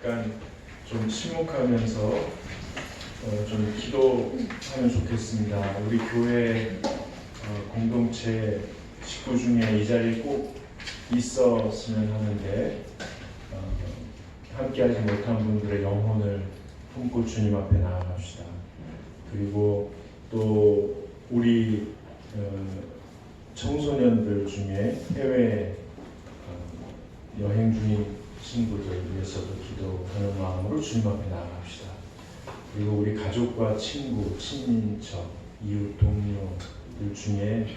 잠깐 좀 침묵하면서 좀 기도하면 좋겠습니다. 우리 교회 공동체 식구 중에 이 자리에 꼭 있었으면 하는데 함께하지 못한 분들의 영혼을 품고 주님 앞에 나아갑시다. 그리고 또 우리 청소년들 중에 해외 여행 중인 친구들 위해서도 기도하는 마음으로 주님 앞에 나아갑시다. 그리고 우리 가족과 친구, 친인척, 이웃, 동료들 중에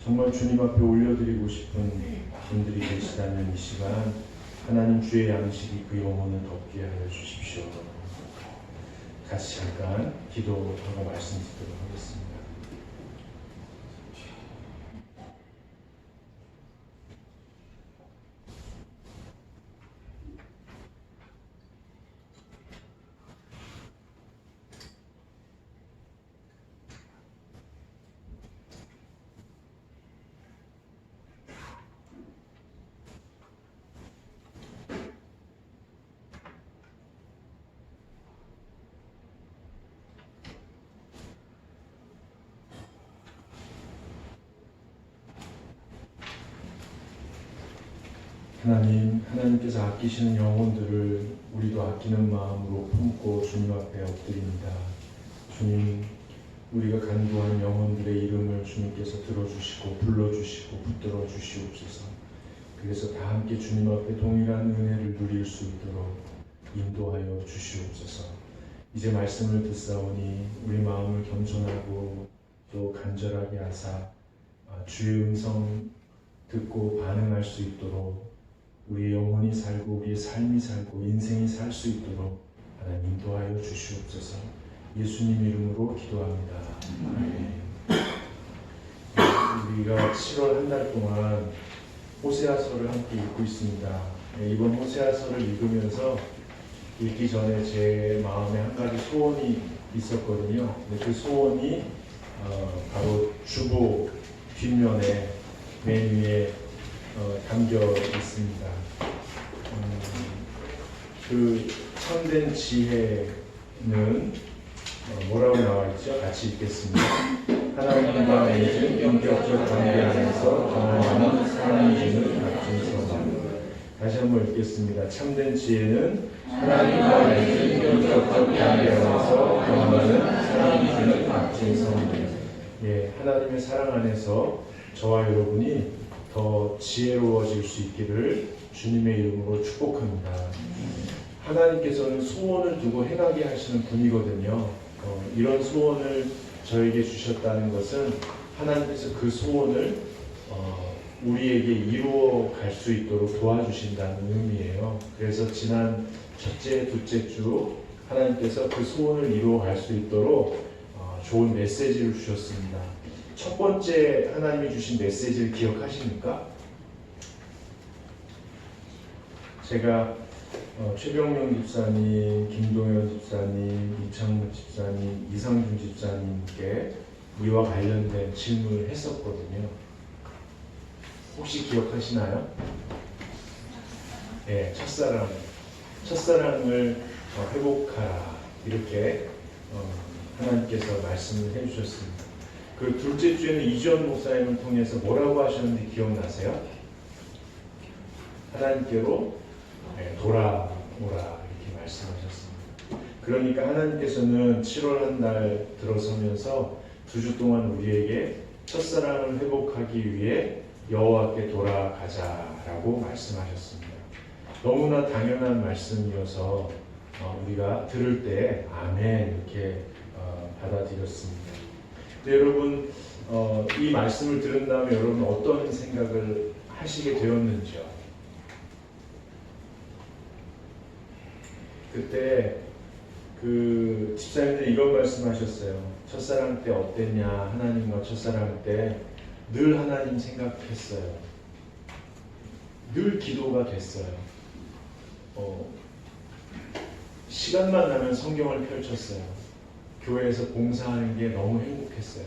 정말 주님 앞에 올려드리고 싶은 분들이 계시다면 이 시간 하나님 주의 양식이 그 영혼을 덮게 하여 주십시오. 같이 잠깐 기도하고 말씀 듣도록 하겠습니다. 하나님께서 아끼시는 영혼들을 우리도 아끼는 마음으로 품고 주님 앞에 엎드립니다. 주님, 우리가 간구하는 영혼들의 이름을 주님께서 들어주시고 불러주시고 붙들어 주시옵소서. 그래서 다 함께 주님 앞에 동일한 은혜를 누릴 수 있도록 인도하여 주시옵소서. 이제 말씀을 듣사오니 우리 마음을 겸손하고 또 간절하게 하사 주의 음성 듣고 반응할 수 있도록 우리의 영혼이 살고 우리의 삶이 살고 인생이 살 수 있도록 하나님 인도하여 주시옵소서. 예수님 이름으로 기도합니다. 우리가 7월 한 달 동안 호세아서를 함께 읽고 있습니다. 이번 호세아서를 읽으면서 읽기 전에 제 마음에 한 가지 소원이 있었거든요. 그 소원이 바로 주보 뒷면에 맨 위에 담겨 있습니다. 그 참된 지혜는 뭐라고 나와 있죠? 같이 읽겠습니다. 하나님과 맺은 인격적 관계 안에서 경험하는 사랑이 주는 값진 선물. 다시 한번 읽겠습니다. 참된 지혜는 하나님과 맺은 인격적 관계 안에서 경험하는 사랑이 주는 값진 선물. 예, 하나님의 사랑 안에서 저와 여러분이 더 지혜로워질 수 있기를 주님의 이름으로 축복합니다. 하나님께서는 소원을 두고 행하게 하시는 분이거든요. 이런 소원을 저에게 주셨다는 것은 하나님께서 그 소원을 우리에게 이루어 갈 수 있도록 도와주신다는 의미예요. 그래서 지난 첫째, 둘째 주 하나님께서 그 소원을 이루어 갈 수 있도록 좋은 메시지를 주셨습니다. 첫 번째 하나님이 주신 메시지를 기억하십니까? 제가 최병명 집사님, 김동현 집사님, 이창문 집사님, 이상준 집사님께 이와 관련된 질문을 했었거든요. 혹시 기억하시나요? 네, 첫사랑을 회복하라 이렇게 하나님께서 말씀을 해주셨습니다. 그 둘째 주에는 이주연 목사님을 통해서 뭐라고 하셨는지 기억나세요? 하나님께로 돌아오라 이렇게 말씀하셨습니다. 그러니까 하나님께서는 7월 한 달 들어서면서 2주 동안 우리에게 첫사랑을 회복하기 위해 여호와께 돌아가자라고 말씀하셨습니다. 너무나 당연한 말씀이어서 우리가 들을 때 아멘 이렇게 받아들였습니다. 근데 여러분 이 말씀을 들은 다음에 여러분 어떤 생각을 하시게 되었는지요? 그때 그 집사님들이 이런 말씀하셨어요. 첫사랑 때 어땠냐? 하나님과 첫사랑 때 늘 하나님 생각했어요. 늘 기도가 됐어요. 시간만 나면 성경을 펼쳤어요. 교회에서 봉사하는 게 너무 행복했어요.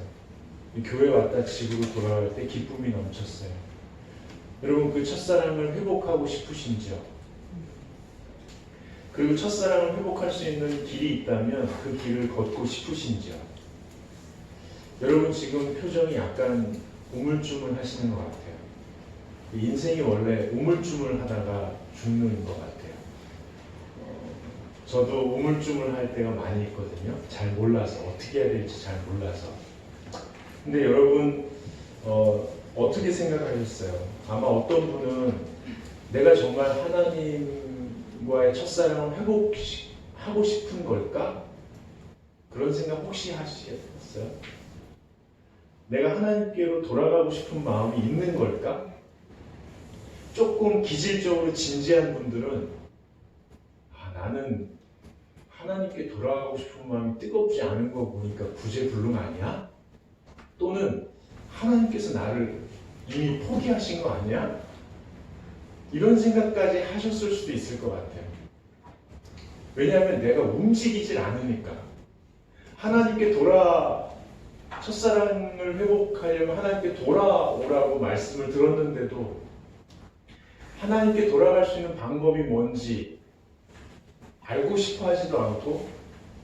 교회 왔다 집으로 돌아갈 때 기쁨이 넘쳤어요. 여러분 그 첫사랑을 회복하고 싶으신지요? 그리고 첫사랑을 회복할 수 있는 길이 있다면 그 길을 걷고 싶으신지요? 여러분 지금 표정이 약간 우물쭈물 하시는 것 같아요. 인생이 원래 우물쭈물 하다가 죽는 것 같아요. 저도 우물쭈물 할 때가 많이 있거든요. 잘 몰라서 어떻게 해야 될지 잘 몰라서. 근데 여러분 어떻게 생각하셨어요? 아마 어떤 분은 내가 정말 하나님과의 첫사랑을 회복하고 싶은 걸까? 그런 생각 혹시 하시겠어요? 내가 하나님께로 돌아가고 싶은 마음이 있는 걸까? 조금 기질적으로 진지한 분들은 나는 하나님께 돌아가고 싶은 마음이 뜨겁지 않은 거 보니까 구제불능 아니야? 또는 하나님께서 나를 이미 포기하신 거 아니야? 이런 생각까지 하셨을 수도 있을 것 같아요. 왜냐하면 내가 움직이질 않으니까. 하나님께 첫사랑을 회복하려면 하나님께 돌아오라고 말씀을 들었는데도 하나님께 돌아갈 수 있는 방법이 뭔지 알고 싶어 하지도 않고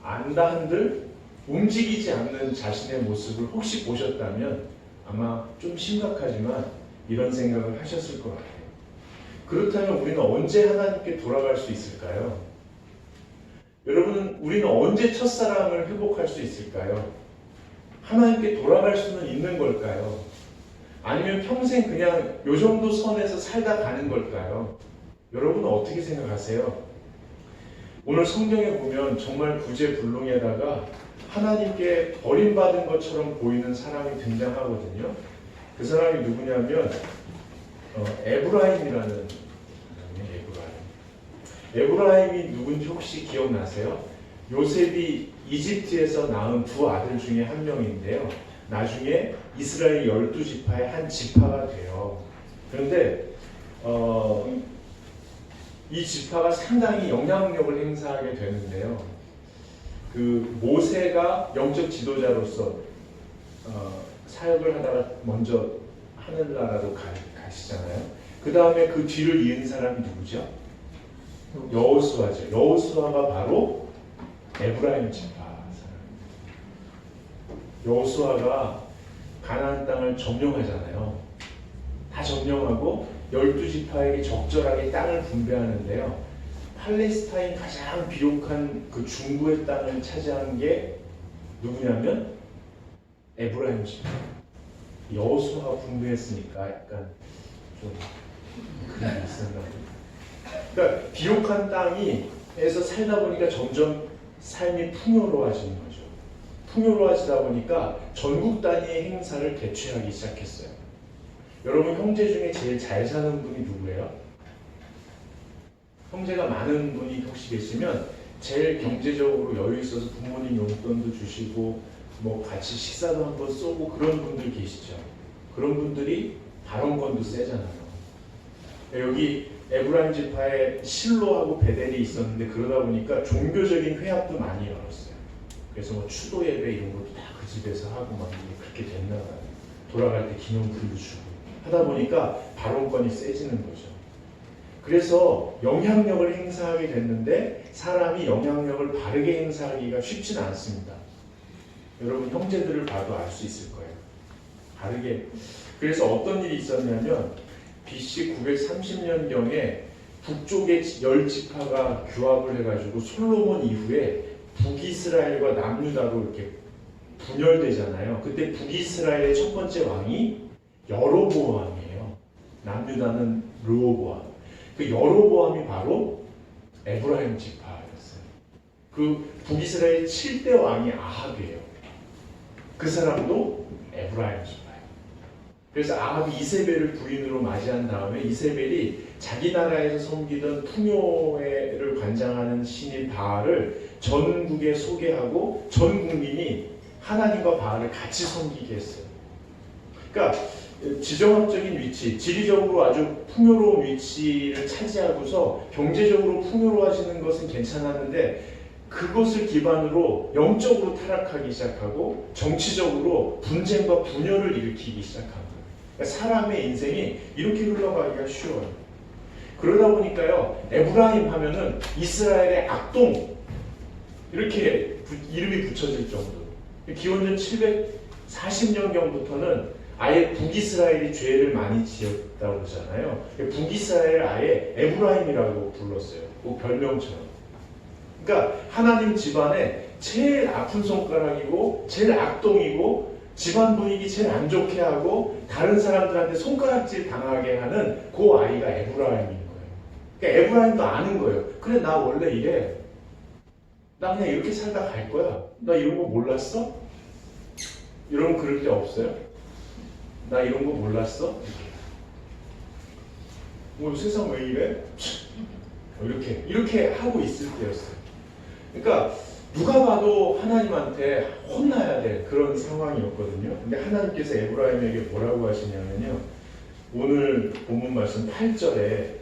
안다 한들 움직이지 않는 자신의 모습을 혹시 보셨다면 아마 좀 심각하지만 이런 생각을 하셨을 것 같아요. 그렇다면 우리는 언제 하나님께 돌아갈 수 있을까요? 여러분, 우리는 언제 첫사랑을 회복할 수 있을까요? 하나님께 돌아갈 수는 있는 걸까요? 아니면 평생 그냥 요 정도 선에서 살다 가는 걸까요? 여러분은 어떻게 생각하세요? 오늘 성경에 보면 정말 구제불능에다가 하나님께 버림받은 것처럼 보이는 사람이 등장하거든요. 그 사람이 누구냐면 에브라임이라는 사람이에요. 에브라임이 누군지 혹시 기억나세요? 요셉이 이집트에서 낳은 두 아들 중에 한 명인데요. 나중에 이스라엘 12지파의 한 지파가 돼요. 그런데 이 지파가 상당히 영향력을 행사하게 되는데요. 그 모세가 영적 지도자로서 사역을 하다가 먼저 하늘나라로 가시잖아요. 그 다음에 그 뒤를 이은 사람이 누구죠? 여호수아죠. 여호수아가 바로 에브라임 지파 사람입니다. 여호수아가 가나안 땅을 점령하잖아요. 다 점령하고 12지파에게 적절하게 땅을 분배하는데요. 팔레스타인 가장 비옥한 그 중부의 땅을 차지한 게 누구냐면 에브라임 지파. 여호수아가 분배했으니까 약간 좀 그런 게 있었나 봐요. 그러니까 비옥한 땅에서 살다 보니까 점점 삶이 풍요로워지는 거죠. 풍요로워지다 보니까 전국 단위의 행사를 개최하기 시작했어요. 여러분 형제 중에 제일 잘 사는 분이 누구예요? 형제가 많은 분이 혹시 계시면 제일 경제적으로 여유 있어서 부모님 용돈도 주시고 뭐 같이 식사도 한번 쏘고 그런 분들 계시죠. 그런 분들이 발언권도 세잖아요. 여기 에브라임 지파에 실로하고 베델이 있었는데 그러다 보니까 종교적인 회합도 많이 열었어요. 그래서 뭐 추도 예배 이런 것도 다 그 집에서 하고 막 그렇게 됐나 봐요. 돌아갈 때 기념품도 주고 하다 보니까 발언권이 세지는 거죠. 그래서 영향력을 행사하게 됐는데 사람이 영향력을 바르게 행사하기가 쉽지는 않습니다. 여러분 형제들을 봐도 알 수 있을 거예요. 바르게. 그래서 어떤 일이 있었냐면 BC 930년경에 북쪽의 10지파가 규합을 해가지고 솔로몬 이후에 북이스라엘과 남유다로 이렇게 분열되잖아요. 그때 북이스라엘의 첫 번째 왕이 여로보암이에요. 남유다는 르호보암. 그 여로보암이 바로 에브라임 지파였어요. 그 북이스라엘 7대 왕이 아합이에요. 그 사람도 에브라임 지파예요. 그래서 아합이 이세벨을 부인으로 맞이한 다음에 이세벨이 자기 나라에서 섬기던 풍요를 관장하는 신인 바알을 전국에 소개하고 전 국민이 하나님과 바알을 같이 섬기게 했어요. 그러니까 지정학적인 위치, 지리적으로 아주 풍요로운 위치를 차지하고서 경제적으로 풍요로워지는 것은 괜찮았는데 그것을 기반으로 영적으로 타락하기 시작하고 정치적으로 분쟁과 분열을 일으키기 시작한 거예요. 그러니까 사람의 인생이 이렇게 흘러가기가 쉬워요. 그러다 보니까요, 에브라임 하면은 이스라엘의 악동 이렇게 이름이 붙여질 정도로. 기원전 740년경부터는 아예 북이스라엘이 죄를 많이 지었다고 그러잖아요. 북이스라엘 아예 에브라임이라고 불렀어요. 그 별명처럼. 그러니까 하나님 집안에 제일 아픈 손가락이고 제일 악동이고 집안 분위기 제일 안 좋게 하고 다른 사람들한테 손가락질 당하게 하는 그 아이가 에브라임인 거예요. 그러니까 에브라임도 아는 거예요. 그래, 나 원래 이래. 나 그냥 이렇게 살다 갈 거야. 나 이런 거 몰랐어? 여러분 그럴 때 없어요? 나 이런 거 몰랐어? 뭐 세상 왜 이래? 이렇게 하고 있을 때였어요. 그러니까 누가 봐도 하나님한테 혼나야 될 그런 상황이었거든요. 근데 하나님께서 에브라임에게 뭐라고 하시냐면요, 오늘 본문 말씀 8절에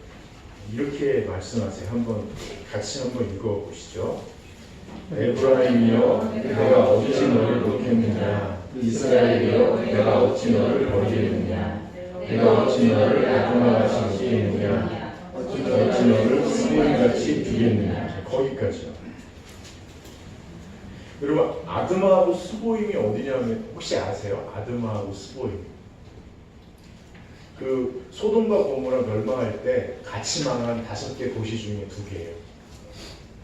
이렇게 말씀하세요. 같이 한번 읽어보시죠. 에브라임이여, 내가 어찌 너를 놓겠느냐? 이스라엘이여, 내가 어찌 너를 버리겠느냐? 내가 어찌 너를 아드마같이 죽이겠느냐? 어찌 너를 스보임같이 죽이겠느냐? 거기까지요. 여러분, 아드마하고 스보임이 어디냐면 혹시 아세요? 아드마하고 스보임. 그 소돔과 고모라 멸망할 때 같이 망한 5개 도시 중에 2개예요.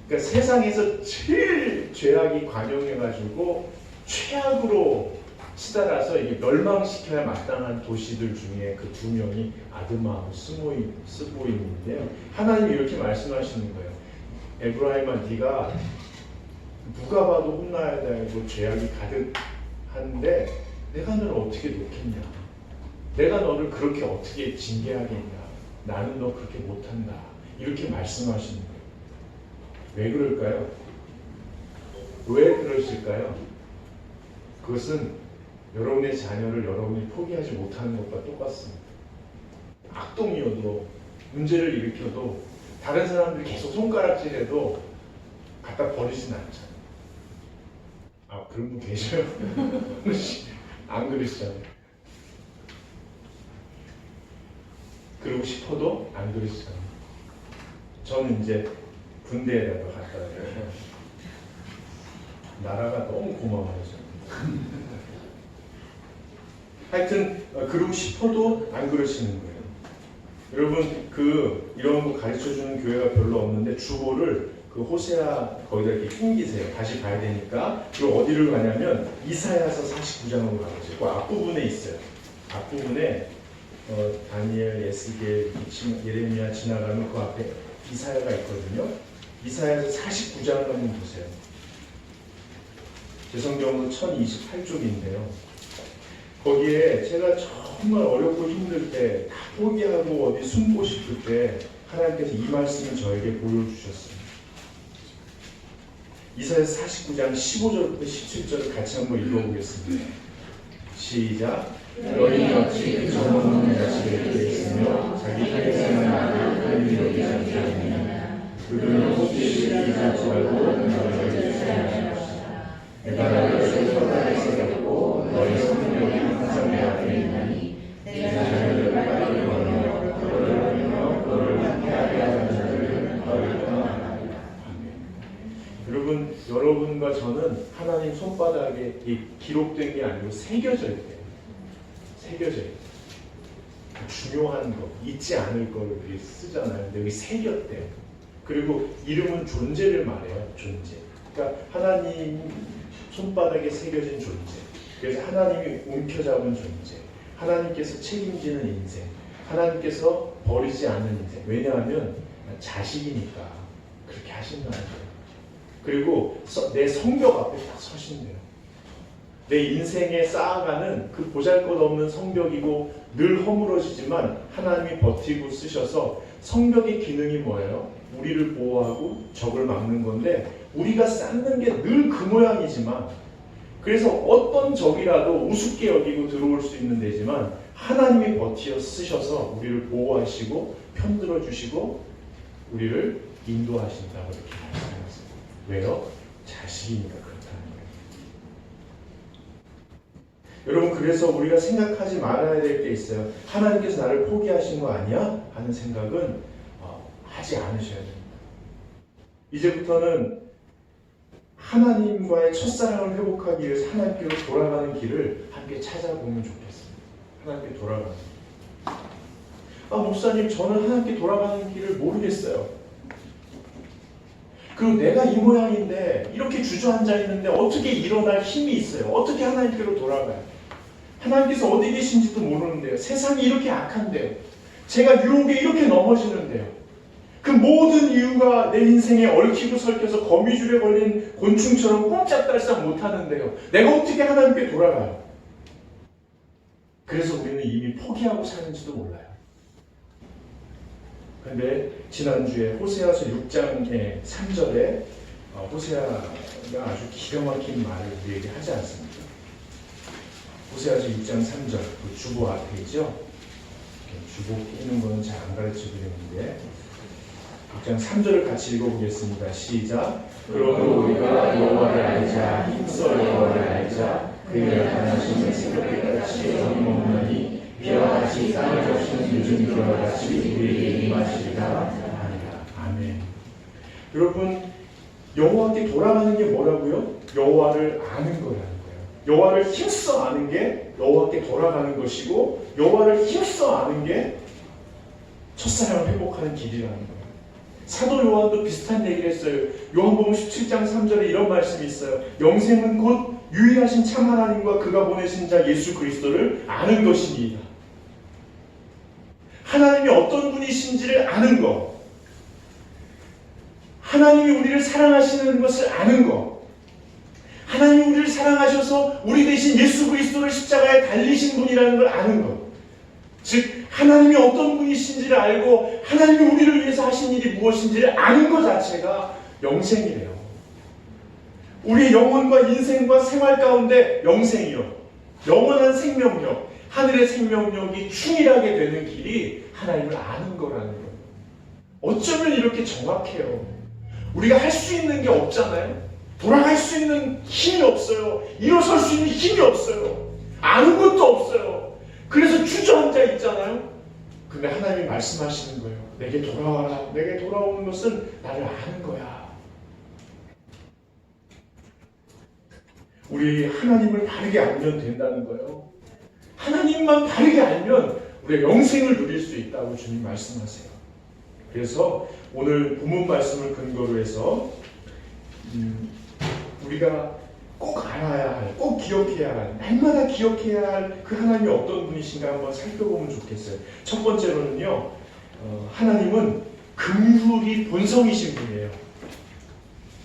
그러니까 세상에서 제일 죄악이 관영해가지고 최악으로 치달아서 이게 멸망시켜야 마땅한 도시들 중에 그 2명이 아드마하고 스보임인데요. 하나님이 이렇게 말씀하시는 거예요. 에브라임아, 네가 누가 봐도 혼나야 되고 죄악이 가득한데 내가 너를 어떻게 놓겠냐? 내가 너를 그렇게 어떻게 징계하겠냐? 나는 너 그렇게 못한다. 이렇게 말씀하시는 거예요. 왜 그럴까요? 왜 그러실까요? 그것은 여러분의 자녀를 여러분이 포기하지 못하는 것과 똑같습니다. 악동이어도 문제를 일으켜도 다른 사람들이 계속 손가락질해도 갖다 버리진 않잖아요. 아, 그런 분 계셔요? 안 그러시잖아요. 그러고 싶어도 안 그러시잖아요. 저는 이제 군대에다가 갔다 와요. 나라가 너무 고마워요. 하여튼 그러고 싶어도 안 그러시는 거예요. 여러분, 이런 거 가르쳐주는 교회가 별로 없는데 주보를 호세아 거기다 이렇게 낑기세요. 다시 가야 되니까. 그리고 어디를 가냐면 이사야서 49장으로 가보세요. 그 앞부분에 있어요. 앞부분에 다니엘, 에스겔, 예레미야 지나가면 그 앞에 이사야가 있거든요. 이사야서 49장을 한번 보세요. 제 성경은 1028쪽인데요. 거기에 제가 정말 어렵고 힘들 때, 다 포기하고 어디 숨고 싶을 때 하나님께서 이 말씀을 저에게 보여주셨습니다. 이사야서 49장 15절부터 17절을 같이 한번 읽어보겠습니다. 시작. 너희는 어찌 정없는 자식에게 있으며 자기 평생을 나를 편히 여기지 않느냐. 그들은 혹시 잊을지라도 너희를 주시하는 것이다. 내가 너를 손바닥에 새겼고 너희 성령이 항상 내 앞에 있나니 내 자녀를 빨리 걸으며 너를 함께하게 하는 자들은 너를 떠나가리라. 여러분, 여러분과 저는 하나님 손바닥에 기록된 게 아니고 새겨져 있대요. 새겨져 있대요. 중요한 거, 잊지 않을 거를 우리 쓰잖아요. 근데 여기 새겼대요. 그리고 이름은 존재를 말해요. 존재. 그러니까 하나님 손바닥에 새겨진 존재. 그래서 하나님이 움켜잡은 존재. 하나님께서 책임지는 인생. 하나님께서 버리지 않는 인생. 왜냐하면 자식이니까 그렇게 하신다는 거예요. 그리고 내 성벽 앞에 딱 서신대요. 내 인생에 쌓아가는 그 보잘것없는 성벽이고 늘 허물어지지만 하나님이 버티고 쓰셔서 성벽의 기능이 뭐예요? 우리를 보호하고 적을 막는 건데 우리가 쌓는 게 늘 그 모양이지만 그래서 어떤 적이라도 우습게 여기고 들어올 수 있는 데지만 하나님이 버티어 쓰셔서 우리를 보호하시고 편들어 주시고 우리를 인도하신다고 이렇게 말씀하셨어요. 왜요? 자식이니까 그렇다는 거예요. 여러분, 그래서 우리가 생각하지 말아야 될 게 있어요. 하나님께서 나를 포기하신 거 아니야? 하는 생각은 하지 않으셔야 됩니다. 이제부터는 하나님과의 첫사랑을 회복하기 위해서 하나님께로 돌아가는 길을 함께 찾아보면 좋겠습니다. 하나님께 돌아가는 길. 목사님, 저는 하나님께 돌아가는 길을 모르겠어요. 그리고 내가 이 모양인데 이렇게 주저앉아 있는데 어떻게 일어날 힘이 있어요? 어떻게 하나님께로 돌아가요? 하나님께서 어디 계신지도 모르는데요. 세상이 이렇게 악한데요. 제가 유혹에 이렇게 넘어지는데요. 그 모든 이유가 내 인생에 얽히고 설켜서 거미줄에 걸린 곤충처럼 꼼짝달싹 못하는데요. 내가 어떻게 하나님께 돌아가요? 그래서 우리는 이미 포기하고 사는지도 몰라요. 그런데 지난주에 호세아서 6장의 3절에 호세아가 아주 기가 막힌 말을 우리에게 하지 않습니까? 호세아서 6장 3절, 그 주보 앞에 있죠? 주보 끼는 거는 잘 안 가르쳐 드리는데 6장 3절을 같이 읽어보겠습니다. 시작. 그러므로 우리가 여호와를 알자, 힘써 여호와를 알자. 그의 나타나시는 새벽같이 어림없나니 비와 같이 땅을 적시는 늦은 비와 같이 우리에게 임하시리라. 아멘. 여러분, 여호와께 돌아가는 게 뭐라고요? 여호와를 아는 거라는 거예요. 여호와를 힘써 아는 게 여호와께 돌아가는 것이고, 여호와를 힘써 아는 게 첫사랑을 회복하는 길이라는 거예요. 사도 요한도 비슷한 얘기를 했어요. 요한복음 17장 3절에 이런 말씀이 있어요. 영생은 곧 유일하신 참 하나님과 그가 보내신 자 예수 그리스도를 아는 것이니이다. 하나님이 어떤 분이신지를 아는 것, 하나님이 우리를 사랑하시는 것을 아는 것, 하나님이 우리를 사랑하셔서 우리 대신 예수 그리스도를 십자가에 달리신 분이라는 걸 아는 것, 즉 하나님이 어떤 분이신지를 알고 하나님이 우리를 위해서 하신 일이 무엇인지를 아는 것 자체가 영생이래요. 우리의 영혼과 인생과 생활 가운데 영생이요, 영원한 생명력, 하늘의 생명력이 충일하게 되는 길이 하나님을 아는 거라는 거예요. 어쩌면 이렇게 정확해요. 우리가 할 수 있는 게 없잖아요. 돌아갈 수 있는 힘이 없어요. 일어설 수 있는 힘이 없어요. 아는 것도 없어요. 그래서 주저앉아 있잖아요. 근데 하나님이 말씀하시는 거예요. 내게 돌아와라. 내게 돌아오는 것은 나를 아는 거야. 우리 하나님을 바르게 알면 된다는 거예요. 하나님만 바르게 알면 우리가 영생을 누릴 수 있다고 주님 말씀하세요. 그래서 오늘 본문 말씀을 근거로 해서 우리가 꼭 알아야 할, 꼭 기억해야 할, 날마다 기억해야 할 그 하나님이 어떤 분이신가 한번 살펴보면 좋겠어요. 첫 번째로는요, 하나님은 긍휼이 본성이신 분이에요.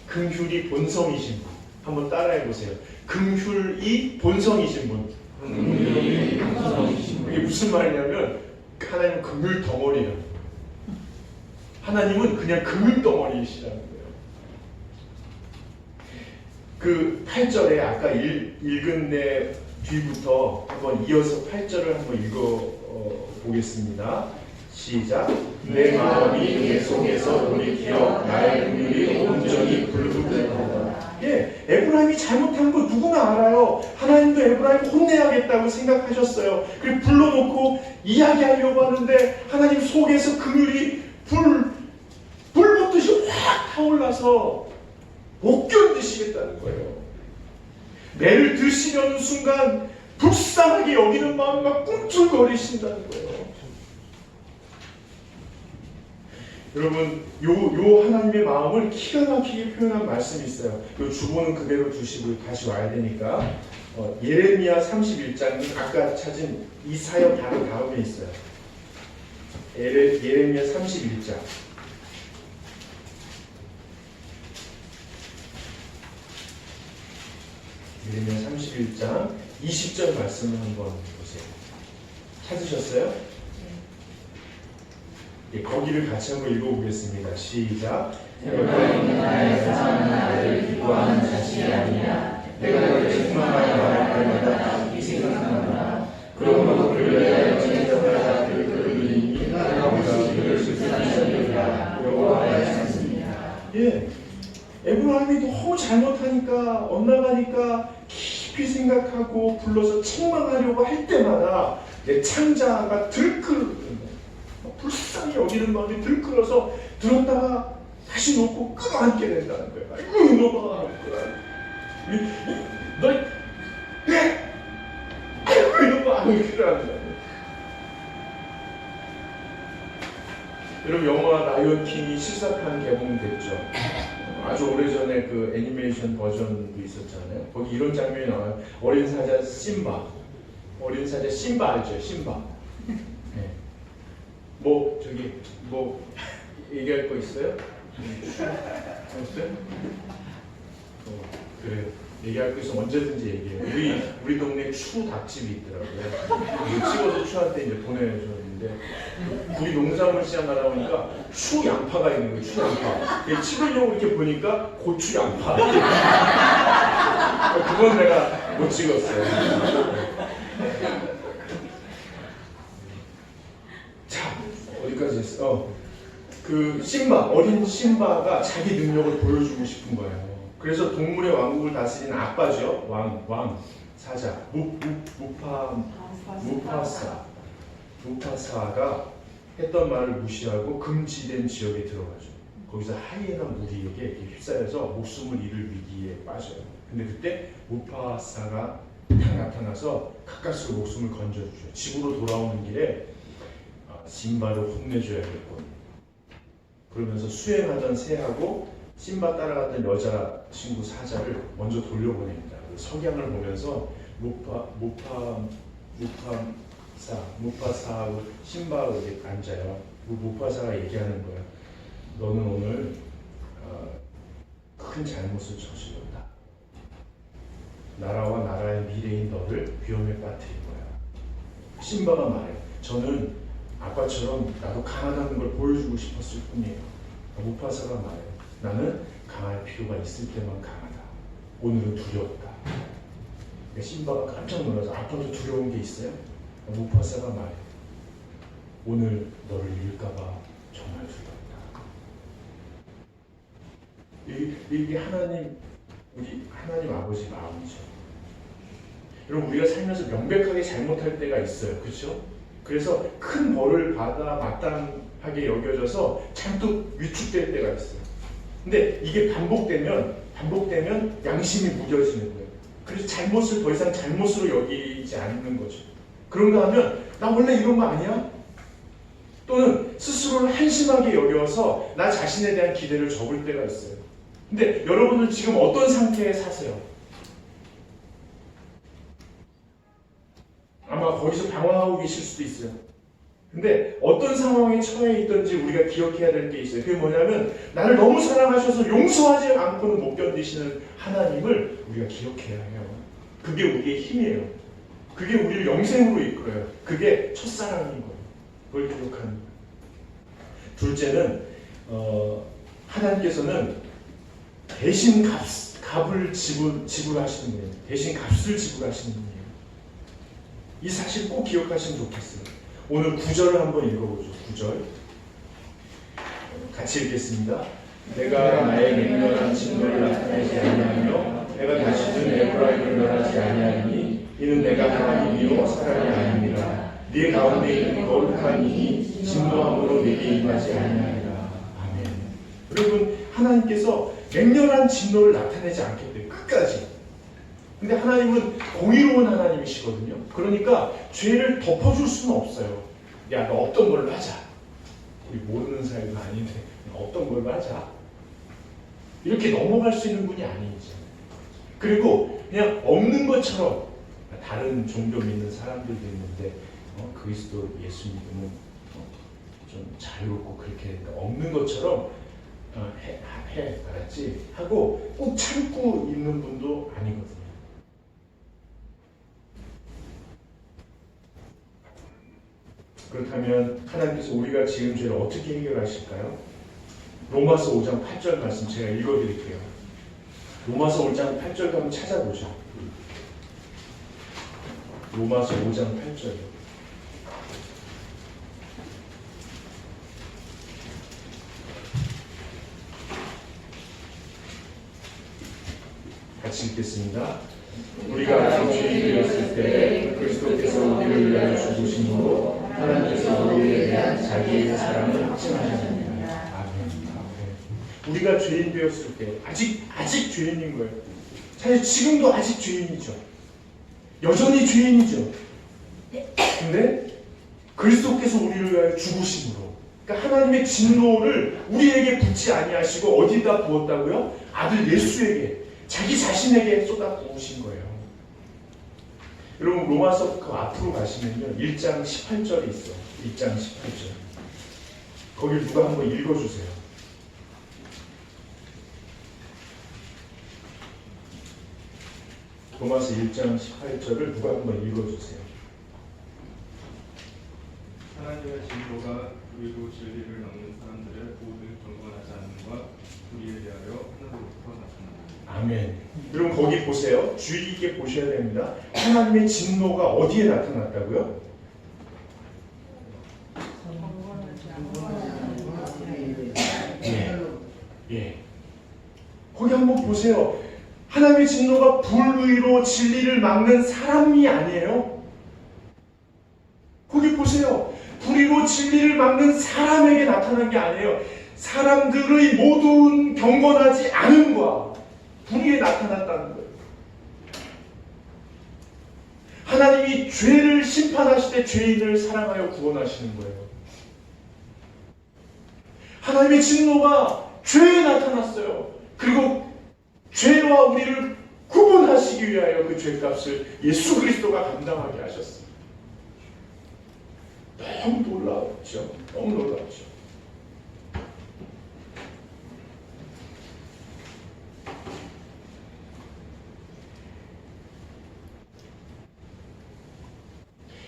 긍휼이 본성이신 분. 한번 따라해 보세요. 긍휼이 본성이신 분. 이게 무슨 말이냐면 하나님은 긍휼 덩어리예요. 하나님은 그냥 긍휼 덩어리이시라는 거예요. 그 8절에 아까 읽은 내 뒤부터 한번 이어서 8절을 한번 읽어보겠습니다. 시작. 내 마음이 내 속에서 돌이켜 나의 긍휼이 온전히 불붙는다. 예, 에브라임이 잘못한 거 누구나 알아요. 하나님도 에브라임 혼내야겠다고 생각하셨어요. 그리고 불러놓고 이야기하려고 하는데 하나님 속에서 긍휼이 불 붙듯이 확 타올라서 못 견디시겠다는 거예요. 매를 드시려는 순간 불쌍하게 여기는 마음과 꿈틀거리신다는 거예요. 여러분, 요 하나님의 마음을 기가 막히게 표현한 말씀이 있어요. 요 주보는 그대로 두시고 다시 와야 되니까 예레미야 31장은 아까 찾은 이 사역 바로 다음에 있어요. 예레미야 31장. 예레미야 31장 20절 말씀을 한번 보세요. 찾으셨어요? 예, 거기를 같이 한번 읽어보겠습니다. 시작. 에브라임은 나의 사랑하는 아들을 기뻐하는 자식이 아니냐. 내가 그를 책망하여 말할 때마다 이 생각하노라. 그러므로 그를 위하여 제사가 그를 끌리니 내가 오직 그를 실수하시리라. 여호와의 말씀입니다. 예, 에브라임이 너무 잘못하니까 엇나가니까 깊이 생각하고 불러서 책망하려고 할 때마다 내 창자가 들끓는, 불쌍히 여기는 마음이 들끓어서 들었다가 다시 놓고 끌어안게 된다는 거예요. 아이고 이놈아, 너, 아이고 이놈아, 끌어안는 거예요. 여러분 영화 라이언 킹이 실사판 개봉됐죠. 아주 오래전에 그 애니메이션 버전도 있었잖아요. 거기 이런 장면이 나와요. 어린 사자 심바. 어린 사자 심바 알죠? 심바. 네. 뭐 저기 뭐 얘기할 거 있어요? 없어요? 그래요. 얘기할 거 있으면 언제든지 얘기해요. 우리 동네에 추 닭집이 있더라고요. 이거 찍어서 추한테 이제 보내줬는데 우리 농산물 시장 가다 보니까 추 양파가 있는 거예요. 추 양파. 찍으려고 이렇게 보니까 고추 양파. 그건 내가 못 찍었어요. 자, 어디까지 했어? 그 심바, 어린 심바가 자기 능력을 보여주고 싶은 거예요. 그래서 동물의 왕국을 다스리는 아빠죠. 왕, 사자, 무파사가 했던 말을 무시하고 금지된 지역에 들어가죠. 거기서 하이에나 무리에게 휩싸여서 목숨을 잃을 위기에 빠져요. 근데 그때 무파사가 나타나서 가까스로 목숨을 건져주죠. 집으로 돌아오는 길에 심바를 혼내줘야겠군. 그러면서 수행하던 새하고 심바 따라갔던 여자 친구 사자를 먼저 돌려보냅니다. 석양을 보면서 무파사하고 심바가 이렇게 앉아요. 무파사가 얘기하는 거예요. 너는 오늘 큰 잘못을 저질렀다. 나라와 나라의 미래인 너를 위험에 빠뜨린 거야. 심바가 말해요. 저는 아빠처럼 나도 강하다는 걸 보여주고 싶었을 뿐이에요. 무파사가 말해요. 나는 강할 필요가 있을 때만 강하다. 오늘은 두려웠다. 심바가 깜짝 놀라서 아빠도 두려운 게 있어요? 무파사가 말해요. 오늘 너를 잃을까봐 정말 두렵다. 이게 우리 하나님 아버지 마음이죠. 여러분 우리가 살면서 명백하게 잘못할 때가 있어요. 그렇죠? 그래서 큰 벌을 받아 마땅하게 여겨져서 잔뜩 위축될 때가 있어요. 근데 이게 반복되면 양심이 무뎌지는 거예요. 그래서 잘못을 더 이상 잘못으로 여기지 않는 거죠. 그런가 하면 나 원래 이런 거 아니야? 또는 스스로를 한심하게 여겨서 나 자신에 대한 기대를 접을 때가 있어요. 근데 여러분은 지금 어떤 상태에 사세요? 아마 거기서 방황하고 계실 수도 있어요. 근데 어떤 상황에 처해 있든지 우리가 기억해야 될 게 있어요. 그게 뭐냐면 나를 너무 사랑하셔서 용서하지 않고는 못 견디시는 하나님을 우리가 기억해야 해요. 그게 우리의 힘이에요. 그게 우리를 영생으로 이끌어요. 그게 첫사랑인 거예요. 그걸 기억하는 거예요. 둘째는 하나님께서는 대신 값을 지불하시는 거예요. 대신 값을 지불하시는 거예요. 이 사실 꼭 기억하시면 좋겠어요. 오늘 9절을 한번 읽어보죠. 9절 같이 읽겠습니다. 내가 나의 맹렬한 진노를 나타내지 아니하며 내가 다시는 에브라임을 멸하지 아니하리니 이는 내가 하나님이요 사람이 아닙니다. 네 가운데 있는 거룩한 이니 진노함으로 네게 임하지 아니하리라. 아멘. 여러분 하나님께서 맹렬한 진노를 나타내지 않겠대요. 끝까지. 근데 하나님은 공의로운 하나님이시거든요. 그러니까 죄를 덮어줄 수는 없어요. 야, 너 없던 걸로 하자. 우리 모르는 사이가 아닌데 없던 걸로 하자. 이렇게 넘어갈 수 있는 분이 아니죠. 그리고 그냥 없는 것처럼 다른 종교 믿는 사람들도 있는데 그리스도 예수 믿으면 좀 자유롭고 그렇게 없는 것처럼 알았지? 하고 꼭 참고 있는 분도 아니거든요. 그렇다면 하나님께서 우리가 지은 죄를 어떻게 해결하실까요? 로마서 5장 8절 말씀 제가 읽어드릴게요. 로마서 5장 8절 한번 찾아보죠. 로마서 5장 8절. 같이 읽겠습니다. 우리가 아직 죄인이었을 때 그리스도께서 우리를 위하여 죽으심으로 하나님께서 우리에 대한 자기의 사랑을 확증하셨느니라. 아멘. 우리가 죄인 되었을 때 아직 죄인인 거예요. 사실 지금도 아직 죄인이죠. 여전히 죄인이죠. 근데 그리스도께서 우리를 위하여 죽으심으로, 그러니까 하나님의 진노를 우리에게 붓지 아니하시고 어디다 부었다고요? 아들 예수에게, 자기 자신에게 쏟아 부으신 거예요. 여러분 로마서 그 앞으로 가시면요 1장 18절이 있어요. 1장 18절. 거길 누가 한번 읽어주세요. 로마서 1장 18절을 누가 한번 읽어주세요. 하나님의 진노가 그리고 진리를 넘는 사람들의 모든 경건하지 않음과 우리에 대하여 하늘로부터 나타납니다. 아멘. 여러분 거기 보세요. 주의 깊게 보셔야 됩니다. 하나님의 진노가 어디에 나타났다고요? 예. 거기 한번 보세요. 하나님의 진노가 불의로 진리를 막는 사람이 아니에요. 거기 보세요. 불의로 진리를 막는 사람에게 나타난 게 아니에요. 사람들의 모든 경건하지 않음과 불의에 나타났다는 거예요. 하나님이 죄를 심판하실 때 죄인을 사랑하여 구원하시는 거예요. 하나님의 진노가 죄에 나타났어요. 그리고 죄와 우리를 구분하시기 위하여 그 죄값을 예수 그리스도가 감당하게 하셨습니다. 너무 놀라웠죠. 너무 놀라웠죠.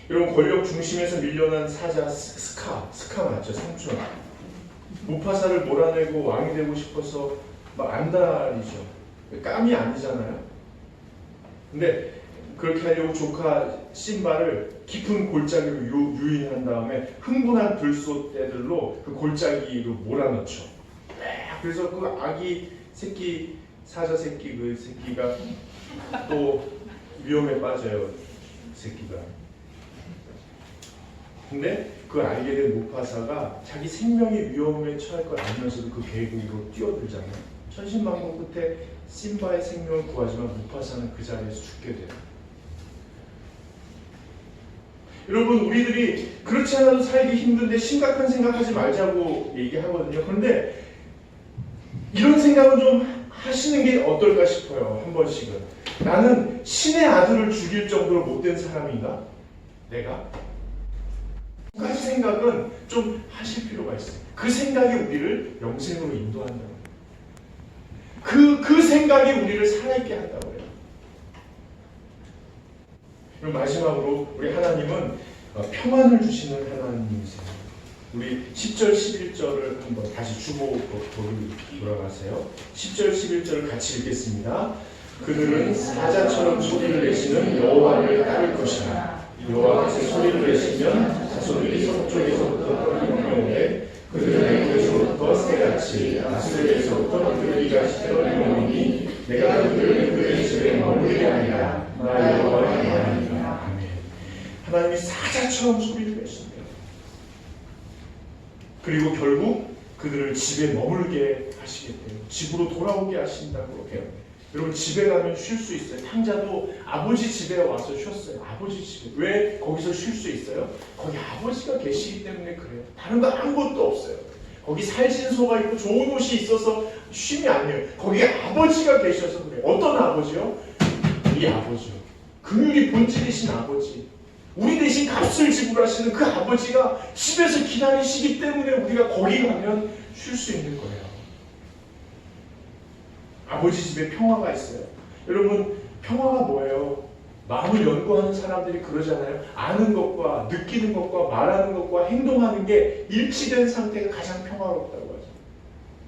여러분 권력 중심에서 밀려난 사자 스카 맞죠? 삼촌. 무파사를 몰아내고 왕이 되고 싶어서 막 안달이죠. 깜이 아니잖아요. 근데 그렇게 하려고 조카 신바를 깊은 골짜기로 유인한 다음에 흥분한 들소떼들로 그 골짜기로 몰아넣죠. 그래서 그 아기 새끼 사자 새끼 그 새끼가 또 위험에 빠져요. 새끼가. 근데 그걸 알게 된 무파사가 자기 생명이 위험에 처할 걸 알면서도 그 계곡으로 뛰어들잖아요. 천신만고 끝에 심바의 생명을 구하지만 무파사는 그 자리에서 죽게 돼요. 여러분 우리들이 그렇지 않아도 살기 힘든데 심각한 생각하지 말자고 얘기하거든요. 그런데 이런 생각은 좀 하시는 게 어떨까 싶어요. 한 번씩은. 나는 신의 아들을 죽일 정도로 못된 사람인가? 내가? 그 생각은 좀 하실 필요가 있어요. 그 생각이 우리를 영생으로 인도한다고 해요. 그 생각이 우리를 살아있게 한다고 해요. 그리고 마지막으로 우리 하나님은 평안을 주시는 하나님이세요. 우리 10절 11절을 한번 다시 주보로 돌아가세요. 10절 11절을 같이 읽겠습니다. 그들은 사자처럼 소리를 내시는 여호와를 따를 것이라. 여호와께서 소리를 내시면 자손들이 서쪽에서부터 떨리오되 그들은 애굽에서부터 새같이 아수르에서부터 들기같이 떨리오니 내가 그들을 그의 집에 머물게 하리라. 나 여호와의 말이니라. 아멘. 하나님이 사자처럼 소리를 내신대요. 그리고 결국 그들을 집에 머물게 하시겠대요. 집으로 돌아오게 하신다고 해요. 여러분 집에 가면 쉴 수 있어요. 탕자도 아버지 집에 와서 쉬었어요. 아버지 집에. 왜 거기서 쉴 수 있어요? 거기 아버지가 계시기 때문에 그래요. 다른 거 아무것도 없어요. 거기 살신소가 있고 좋은 옷이 있어서 쉼이 아니에요. 거기에 아버지가 계셔서 그래요. 어떤 아버지요? 이 아버지요. 긍휼이 본질이신 아버지. 우리 대신 값을 지불하시는 그 아버지가 집에서 기다리시기 때문에 우리가 거기 가면 쉴 수 있는 거예요. 아버지 집에 평화가 있어요. 여러분 평화가 뭐예요? 마음을 연구하는 사람들이 그러잖아요. 아는 것과 느끼는 것과 말하는 것과 행동하는 게 일치된 상태가 가장 평화롭다고 하죠.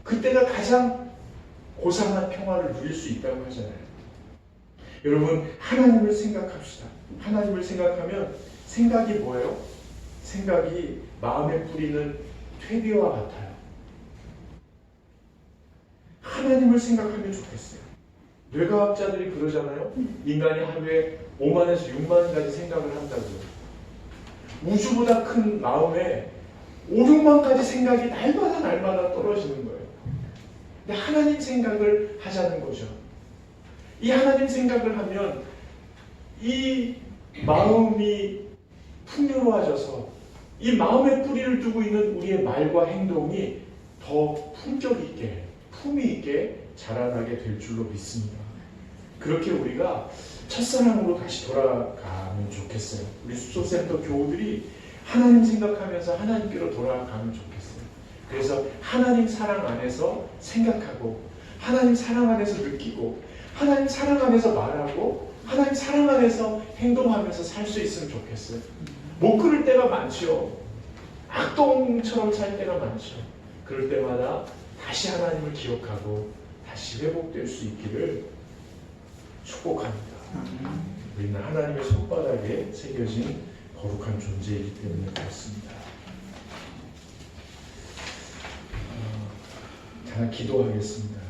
그때가 가장 고상한 평화를 누릴 수 있다고 하잖아요. 여러분 하나님을 생각합시다. 하나님을 생각하면 생각이 뭐예요? 생각이 마음에 뿌리는 퇴비와 같아요. 하나님을 생각하면 좋겠어요. 뇌과학자들이 그러잖아요. 인간이 하루에 5만에서 6만까지 생각을 한다고요. 우주보다 큰 마음에 5, 6만까지 생각이 날마다 떨어지는 거예요. 근데 하나님 생각을 하자는 거죠. 이 하나님 생각을 하면 이 마음이 풍요로워져서 이 마음의 뿌리를 두고 있는 우리의 말과 행동이 더 품격 있게, 품위 있게 자라나게 될 줄로 믿습니다. 그렇게 우리가 첫사랑으로 다시 돌아가면 좋겠어요. 우리 숙소센터 교우들이 하나님 생각하면서 하나님께로 돌아가면 좋겠어요. 그래서 하나님 사랑 안에서 생각하고 하나님 사랑 안에서 느끼고 하나님 사랑 안에서 말하고 하나님 사랑 안에서 행동하면서 살 수 있으면 좋겠어요. 못 그럴 때가 많죠. 악동처럼 살 때가 많죠. 그럴 때마다 다시 하나님을 기억하고 다시 회복될 수 있기를 축복합니다. 우리는 하나님의 손바닥에 새겨진 거룩한 존재이기 때문에 그렇습니다. 자, 기도하겠습니다.